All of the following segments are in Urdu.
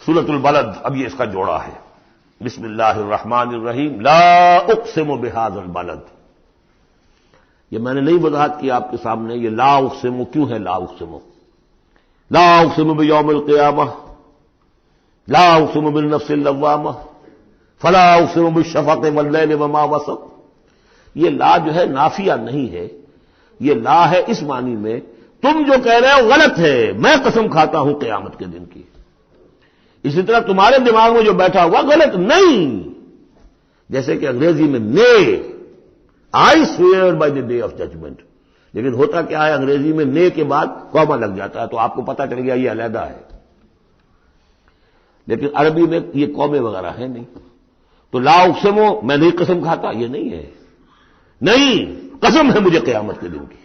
سورۃ البلد، اب یہ اس کا جوڑا ہے۔ بسم اللہ الرحمن الرحیم، لا اقسم بہذا البلد۔ یہ میں نے نہیں وضاحت کی آپ کے سامنے، یہ لا اقسم کیوں ہے؟ لا اقسم، لا اقسم بیوم القیامہ، لا اقسم بالنفس اللوامہ، فلا اقسم بالشفق واللیل وما وسق۔ یہ لا جو ہے نافیہ نہیں ہے، یہ لا ہے اس معنی میں تم جو کہہ رہے ہو غلط ہے، میں قسم کھاتا ہوں قیامت کے دن کی۔ اسی طرح تمہارے دماغ میں جو بیٹھا ہوا غلط نہیں، جیسے کہ انگریزی میں نے I swear by the day of judgment, لیکن ہوتا کیا ہے انگریزی میں نے کے بعد کاما لگ جاتا ہے تو آپ کو پتا چل گیا یہ علیحدہ ہے، لیکن عربی میں یہ قومے وغیرہ ہے نہیں۔ تو لا اقسمو میں نہیں قسم کھاتا، یہ نہیں ہے، نہیں قسم ہے مجھے قیامت کے دن کی،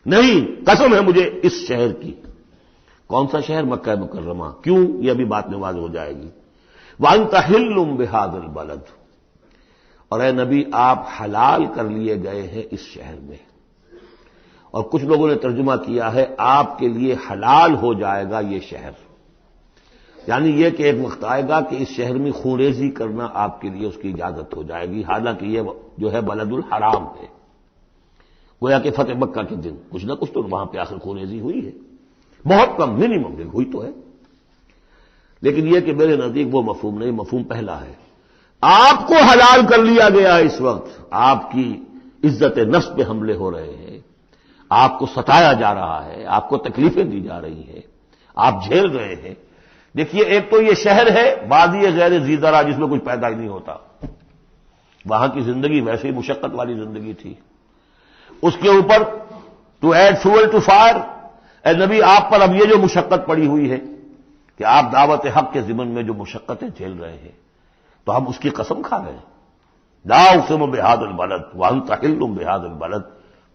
نہیں قسم ہے مجھے اس شہر کی۔ کون سا شہر؟ مکہ مکرمہ۔ کیوں؟ یہ ابھی بات میں واضح ہو جائے گی۔ وَأَنْتَ حِلٌّ بِهَذَا الْبَلَدِ، اور اے نبی آپ حلال کر لیے گئے ہیں اس شہر میں۔ اور کچھ لوگوں نے ترجمہ کیا ہے آپ کے لیے حلال ہو جائے گا یہ شہر، یعنی یہ کہ ایک وقت آئے گا کہ اس شہر میں خونریزی کرنا آپ کے لیے اس کی اجازت ہو جائے گی، حالانکہ یہ جو ہے بلد الحرام ہے۔ گویا کہ فتح مکہ کے دن کچھ نہ کچھ تو وہاں پہ آخر خونریزی ہوئی ہے، بہت کم، منیمم ہوئی تو ہے، لیکن یہ کہ میرے نزدیک وہ مفہوم نہیں، مفہوم پہلا ہے۔ آپ کو حلال کر لیا گیا اس وقت، آپ کی عزت نفس پہ حملے ہو رہے ہیں، آپ کو ستایا جا رہا ہے، آپ کو تکلیفیں دی جا رہی ہیں، آپ جھیل رہے ہیں۔ دیکھیے ایک تو یہ شہر ہے وادی غیر ذی زرع جس میں کچھ پیدا ہی نہیں ہوتا، وہاں کی زندگی ویسے ہی مشقت والی زندگی تھی، اس کے اوپر to add fuel to fire, اے نبی آپ پر اب یہ جو مشقت پڑی ہوئی ہے کہ آپ دعوت حق کے ضمن میں جو مشقتیں جھیل رہے ہیں تو ہم اس کی قسم کھا رہے ہیں۔ لا اقسم بہذا البلد وانت حل بہذا البلد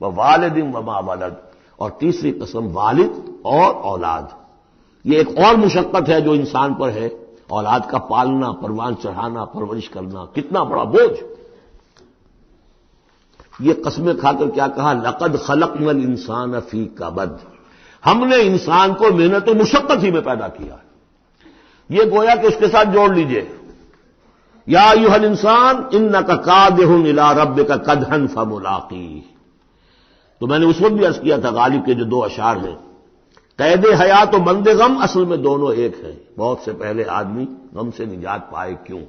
ووالد وما ولد، اور تیسری قسم والد اور اولاد۔ یہ ایک اور مشقت ہے جو انسان پر ہے، اولاد کا پالنا، پروان چڑھانا، پرورش کرنا، کتنا بڑا بوجھ۔ یہ قسمیں کھا کر کیا کہا؟ لقد خلقنا الانسان فی کبد، ہم نے انسان کو محنت و مشقت ہی میں پیدا کیا ہے۔ یہ گویا کہ اس کے ساتھ جوڑ لیجئے، یا ایھا الانسان انک کادح الی ربک کدحا فملاقیہ۔ تو میں نے اس وقت بھی عرض کیا تھا غالب کے جو دو اشعار ہیں، قید حیات و بند غم اصل میں دونوں ایک ہیں، بہت سے پہلے آدمی غم سے نجات پائے کیوں؟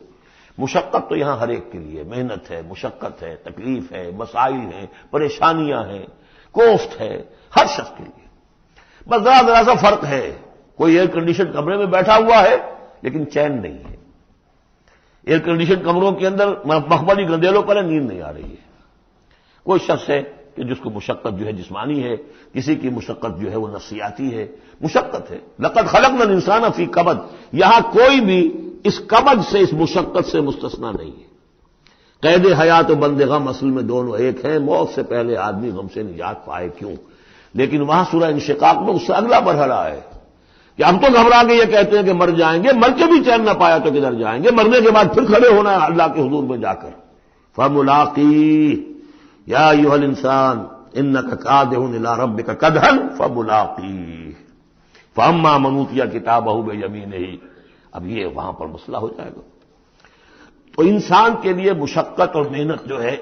مشقت تو یہاں ہر ایک کے لیے، محنت ہے، مشقت ہے، تکلیف ہے، مسائل ہیں، پریشانیاں ہیں، کوفت ہے، ہر شخص کے لیے۔ بس ذرا سا فرق ہے، کوئی ایئر کنڈیشن کمرے میں بیٹھا ہوا ہے لیکن چین نہیں ہے، ایئر کنڈیشن کمروں کے اندر مخملی گندیلوں پر نیند نہیں آ رہی ہے۔ کوئی شخص ہے کہ جس کو مشقت جو ہے جسمانی ہے، کسی کی مشقت جو ہے وہ نفسیاتی ہے، مشقت ہے۔ لقد خلقنا الانسان فی کبد، یہاں کوئی بھی اس کبد سے، اس مشقت سے مستثنا نہیں ہے۔ قید حیات و بند غم اصل میں دونوں ایک ہیں، موت سے پہلے آدمی غم سے نجات پائے کیوں؟ لیکن وہاں سورہ انشقاق میں اس سے اگلا مرحلہ ہے کہ ہم تو گھبرا کے یہ کہتے ہیں کہ مر جائیں گے، مر کے بھی چین نہ پایا تو کدھر جائیں گے، مرنے کے بعد پھر کھڑے ہونا ہے اللہ کے حضور میں جا کر۔ فملاقی یا ایھا الانسان انک کادح الی ربک کدحا فملاقیہ فاما من اوتی کتابہ بیمینہ۔ اب یہ وہاں پر مسئلہ ہو جائے گا۔ تو انسان کے لیے مشقت اور محنت جو ہے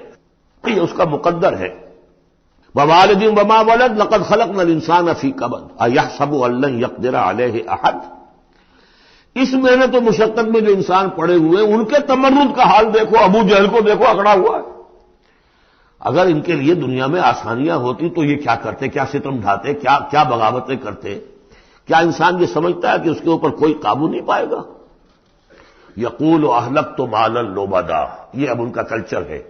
یہ اس کا مقدر ہے۔ ووالد وما ولد لقد خلقنا الانسان فی کبد ایحسب ان لن یقدر علیہ احد۔ اس محنت و مشقت میں جو انسان پڑے ہوئے ان کے تمرد کا حال دیکھو، ابو جہل کو دیکھو اکڑا ہوا ہے۔ اگر ان کے لیے دنیا میں آسانیاں ہوتی تو یہ کیا کرتے، کیا ستم ڈھاتے، کیا بغاوتیں کرتے؟ کیا انسان یہ سمجھتا ہے کہ اس کے اوپر کوئی قابو نہیں پائے گا؟ یقول اہلکت مالا لبدا، یہ اب ان کا کلچر ہے،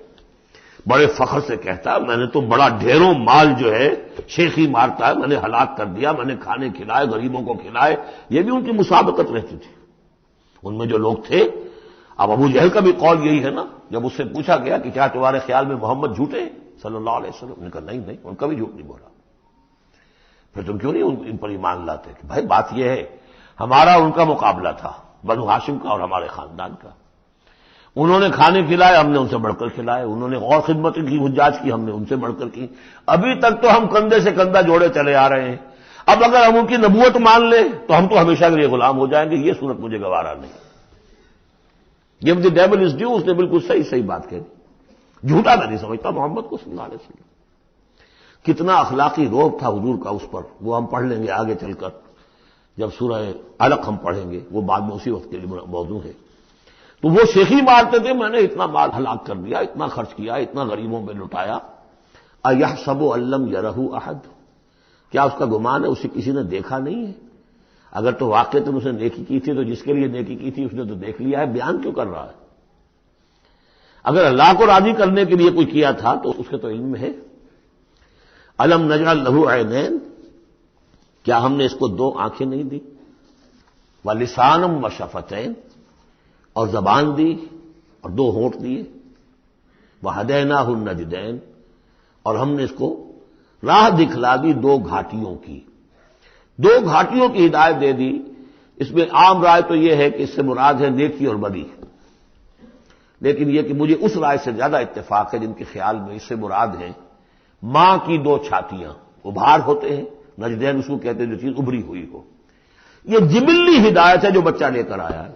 بڑے فخر سے کہتا ہے میں نے تو بڑا ڈھیروں مال جو ہے شیخی مارتا ہے، میں نے ہلاک کر دیا، میں نے کھانے کھلائے، غریبوں کو کھلائے۔ یہ بھی ان کی مسابقت رہتی تھی ان میں جو لوگ تھے۔ اب ابو جہل کا بھی قول یہی ہے نا، جب اس سے پوچھا گیا کہ کیا تمہارے خیال میں محمد جھوٹے صلی اللہ علیہ وسلم، انہوں نے کہا نہیں ان کا بھی جھوٹ نہیں بولا۔ پھر تم کیوں نہیں ان پر ایمان لاتے؟ کہ بھائی بات یہ ہے ہمارا ان کا مقابلہ تھا، بنو ہاشم کا اور ہمارے خاندان کا۔ انہوں نے کھانے کھلائے، ہم نے ان سے بڑھ کر کھلائے، انہوں نے اور خدمت کی، حجاج کی، ہم نے ان سے بڑھ کر کی۔ ابھی تک تو ہم کندھے سے کندھا جوڑے چلے آ رہے ہیں۔ اب اگر ہم ان کی نبوت مان لیں تو ہم تو ہمیشہ کے لیے غلام ہو جائیں گے، یہ صورت مجھے گوارا نہیں۔ یہ دی ڈیول از ڈیو، اس نے بالکل صحیح بات کہی، جھوٹا میں نہیں سمجھتا محمد کو صلی اللہ علیہ وسلم۔ کتنا اخلاقی روب تھا حضور کا اس پر، وہ ہم پڑھ لیں گے آگے چل کر جب سورہ علق ہم پڑھیں گے، وہ بعد میں اسی وقت کے لیے موضوع ہے۔ تو وہ شیخی مارتے تھے میں نے اتنا مال ہلاک کر دیا، اتنا خرچ کیا، اتنا غریبوں میں لٹایا۔ اَيَحْسَبُ أَن لَّمْ يَرَهُ أَحَدٌ، کیا اس کا گمان ہے اسے کسی نے دیکھا نہیں ہے؟ اگر تو واقعتاً اس نے نیکی کی تھی تو جس کے لیے نیکی کی تھی اس نے تو دیکھ لیا ہے، بیان کیوں کر رہا ہے؟ اگر اللہ کو راضی کرنے کے لیے کوئی کیا تھا تو اس کے تو علم ہے۔ الم نجعل لہ عینین، کیا ہم نے اس کو دو آنکھیں نہیں دی؟ ولسانم وشفتین، اور زبان دی اور دو ہونٹ دیے۔ وہدیناہ النجدین، اور ہم نے اس کو راہ دکھلا دی دو گھاٹیوں کی، دو گھاٹیوں کی ہدایت دے دی۔ اس میں عام رائے تو یہ ہے کہ اس سے مراد ہے نیکی اور بدی، لیکن یہ کہ مجھے اس رائے سے زیادہ اتفاق ہے جن کے خیال میں اس سے مراد ہے ماں کی دو چھاتیاں، ابھار ہوتے ہیں، نجدین اس کو کہتے ہیں جو چیز ابھری ہوئی ہو۔ یہ جبلی ہدایت ہے جو بچہ لے کر آیا ہے۔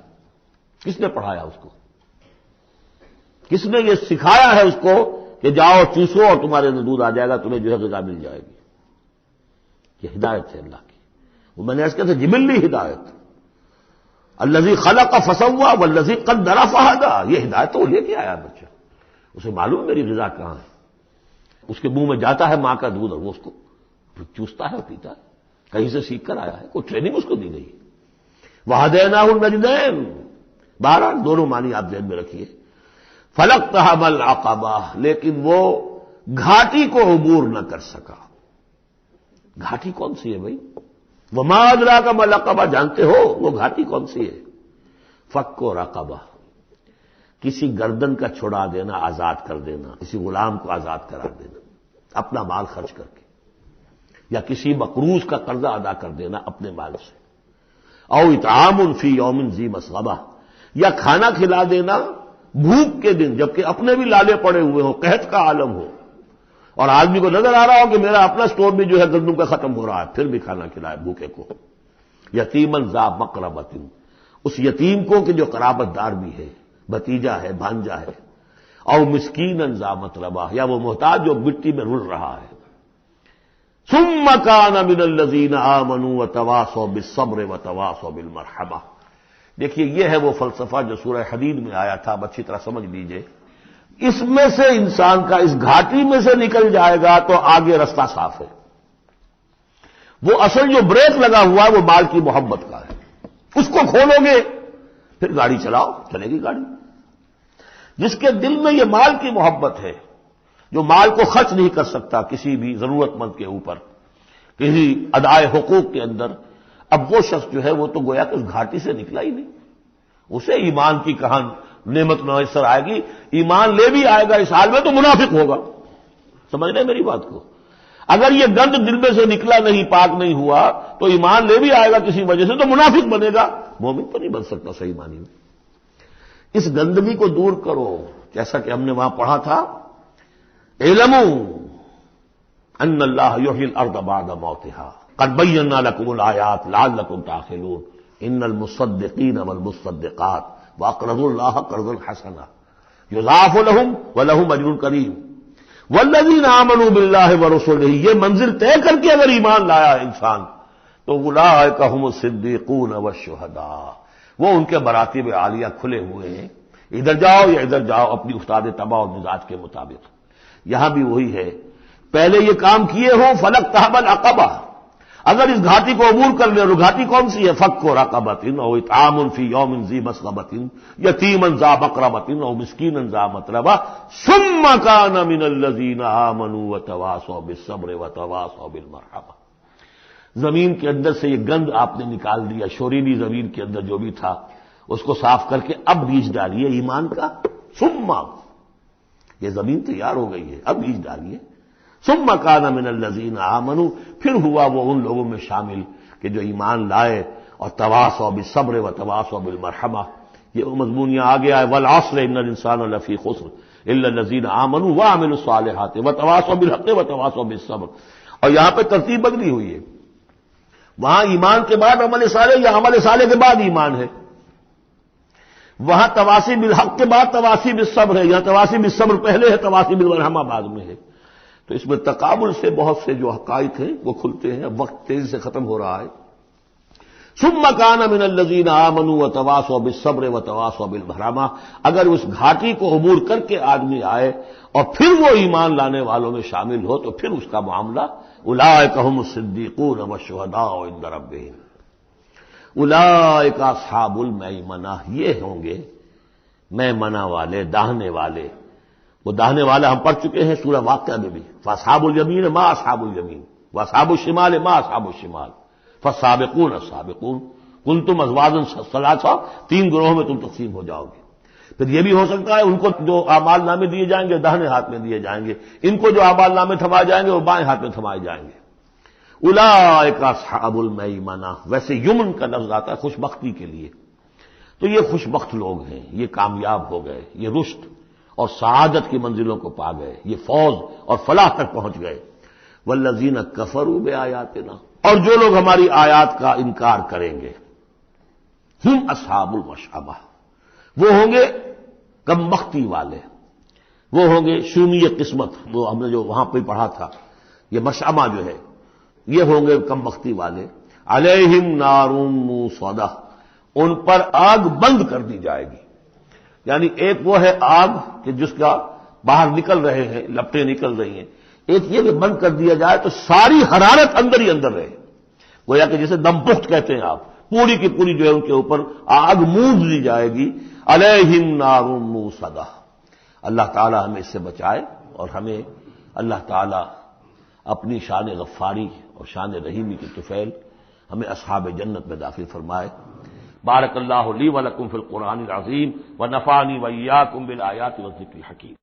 کس نے پڑھایا اس کو؟ کس نے یہ سکھایا ہے اس کو کہ جاؤ چوسو اور تمہارے اندر دودھ آ جائے گا، تمہیں جو ہے غذا مل جائے گی؟ یہ ہدایت ہے اللہ کی، وہ میں نے اس کہا تھا جبلی ہدایت۔ الذی خلق فسوا والذی قدر فہدی، یہ ہدایت تو وہ لے کے آیا بچہ، اسے معلوم میری غذا کہاں ہے۔ اس کے منہ میں جاتا ہے ماں کا دودھ اور وہ اس کو چوستا ہے اور پیتا ہے، کہیں سے سیکھ کر آیا ہے، کوئی ٹریننگ اس کو دی گئی۔ وہدیناہ النجدین، بہرحال دونوں معنی آپ ذہن میں رکھیے۔ فلقتحم العقبہ، لیکن وہ گھاٹی کو عبور نہ کر سکا۔ گھاٹی کون سی ہے بھائی؟ وما ادراک ما العقبہ، جانتے ہو وہ گھاٹی کون سی ہے؟ فک رقبہ، کسی گردن کا چھڑا دینا، آزاد کر دینا، کسی غلام کو آزاد کرا دینا اپنا مال خرچ کر کے، یا کسی مقروض کا قرضہ ادا کر دینا اپنے مال سے۔ او اطعام فی یوم ذی مسغبہ، یا کھانا کھلا دینا بھوک کے دن جبکہ اپنے بھی لالے پڑے ہوئے ہوں، قحط کا عالم ہو، اور آدمی کو نظر آ رہا ہو کہ میرا اپنا سٹور بھی جو ہے گندم کا ختم ہو رہا ہے، پھر بھی کھانا کھلائے بھوکے کو۔ یتیمن ذا مقربۃ، اس یتیم کو کہ جو قرابت دار بھی ہے، بھتیجا ہے، بھانجا ہے۔ او مسکینا ذا متربہ، یا وہ محتاج جو مٹی میں رل رہا ہے۔ ثم کان من الذین آمنوا وتواصوا بالصبر وتواصوا بالمرحمہ۔ دیکھیے یہ ہے وہ فلسفہ جو سورہ حدید میں آیا تھا، اب اچھی طرح سمجھ لیجئے۔ اس میں سے انسان کا اس گھاٹی میں سے نکل جائے گا تو آگے رستہ صاف ہے۔ وہ اصل جو بریک لگا ہوا ہے وہ مال کی محبت کا ہے، اس کو کھولو گے پھر گاڑی چلاؤ، چلے گی گاڑی۔ جس کے دل میں یہ مال کی محبت ہے، جو مال کو خرچ نہیں کر سکتا کسی بھی ضرورت مند کے اوپر، کسی ادائے حقوق کے اندر، اب وہ شخص جو ہے وہ تو گویا کہ اس گھاٹی سے نکلا ہی نہیں۔ اسے ایمان کی کہاں نعمت میسر آئے گی، ایمان لے بھی آئے گا اس حال میں تو منافق ہوگا۔ سمجھ رہے میری بات کو؟ اگر یہ گند دل میں سے نکلا نہیں، پاک نہیں ہوا، تو ایمان لے بھی آئے گا کسی وجہ سے تو منافق بنے گا، مومن تو نہیں بن سکتا صحیح معنی میں۔ اس گندگی کو دور کرو، جیسا کہ ہم نے وہاں پڑھا تھا، اعلموا ان اللہ یحیی الارض بعد موتها قد بینا لکم الآیات لعلکم تعقلون ان المصدقین والمصدقات واقرضوا اللہ قرضا حسنا یضاعف لهم ولهم اجر کریم والذین آمنوا باللہ ورسلہ، یہ منزل طے کر کے اگر ایمان لایا انسان تو اولئک هم الصدیقون والشہداء، وہ ان کے مراتب عالیہ کھلے ہوئے ہیں، ادھر جاؤ یا ادھر جاؤ اپنی استاد طبع اور مزاج کے مطابق۔ یہاں بھی وہی ہے، پہلے یہ کام کیے ہو فلقتحم العقبہ، اگر اس گھاٹی کو عبور کر لیں، اور گھاٹی کون سی ہے؟ فک رقبۃ او اطعام فی یوم ذی مسغبۃ یتیما ذا مقربۃ او مسکینا ذا متربہ ثم کان من الذین آمنوا وتواصوا بالصبر وتواصوا بالمرحمہ۔ زمین کے اندر سے یہ گند آپ نے نکال دیا، شوریلی زمین کے اندر جو بھی تھا اس کو صاف کر کے اب بیج ڈالیے ایمان کا۔ ثم، یہ زمین تیار ہو گئی ہے، اب بیج ڈالیے۔ ثم کان من الذین آمنوا، پھر ہوا وہ ان لوگوں میں شامل کہ جو ایمان لائے اور تواصوا بالصبر وتواصوا بالمرحمہ۔ یہ مضمون یہاں آگے آئے، والعصر ان الانسان لفی خسر الا الذین آمنوا وعملوا الصالحات وتواصوا بالحق وتواصوا بالصبر، اور یہاں پہ ترتیب بدلی ہوئی ہے۔ وہاں ایمان کے بعد عمل صالح یا عمل صالح کے بعد ایمان ہے. وہاں تواصی بالحق کے بعد تواصی بالصبر ہے، یہاں تواصی بالصبر پہلے ہے، تواصی بالمرحمہ بعد میں ہے. تو اس میں تقابل سے بہت سے جو حقائق ہیں وہ کھلتے ہیں. اب وقت تیزی سے ختم ہو رہا ہے. ثم كان من الذين آمنوا وتواصوا بالصبر وتواصوا بالمرحمہ. اگر اس گھاٹی کو عبور کر کے آدمی آئے اور پھر وہ ایمان لانے والوں میں شامل ہو تو پھر اس کا معاملہ اولئک هم الصدیقون والشهداء عند ربهم. اولئک اصحاب المیمنہ، یہ ہوں گے میمنہ والے، داہنے والے. وہ داہنے والا ہم پڑھ چکے ہیں سورہ واقعہ میں بھی. فاصحاب الیمین ما اصحاب الیمین واصحاب الشمال ما اصحاب الشمال فالسابقون السابقون کنتم ازواجا ثلاثا، 3 گروہوں میں تم تقسیم ہو جاؤ گے. پھر یہ بھی ہو سکتا ہے ان کو جو اعمال نامے دیے جائیں گے داہنے ہاتھ میں دیے جائیں گے، ان کو جو اعمال نامے تھمائے جائیں گے وہ بائیں ہاتھ میں تھمائے جائیں گے. اولئک اصحاب المیمنہ. ویسے یمن کا لفظ آتا ہے خوش بختی کے لیے، تو یہ خوش بخت لوگ ہیں، یہ کامیاب ہو گئے، یہ رشد اور سعادت کی منزلوں کو پا گئے، یہ فوز اور فلاح تک پہنچ گئے. والذین کفروا بآیاتنا، اور جو لوگ ہماری آیات کا انکار کریں گے، ہم اصحاب المشأمہ، وہ ہوں گے کم بختی والے، وہ ہوں گے شومی قسمت. وہ ہم نے جو وہاں پہ پڑھا تھا، یہ مشأمہ جو ہے یہ ہوں گے کم بختی والے. علیہم نار موصدہ، ان پر آگ بند کر دی جائے گی. یعنی ایک وہ ہے آگ کہ جس کا باہر نکل رہے ہیں، لپٹیں نکل رہی ہیں. ایک یہ کہ بند کر دیا جائے تو ساری حرارت اندر ہی اندر رہے، گویا کہ جسے دم پخت کہتے ہیں آپ، پوری کی پوری جو ہے ان کے اوپر آگ موند دی جائے گی. علیہم نار موصدہ. اللہ تعالی ہمیں اس سے بچائے اور ہمیں اللہ تعالی اپنی شان غفاری اور شان رحیمی کی طفیل ہمیں اصحاب جنت میں داخل فرمائے. بارک اللہ لی و لکم فی القرآن العظیم ونفعنی وإیاکم بالآیات والذکر الحکیم.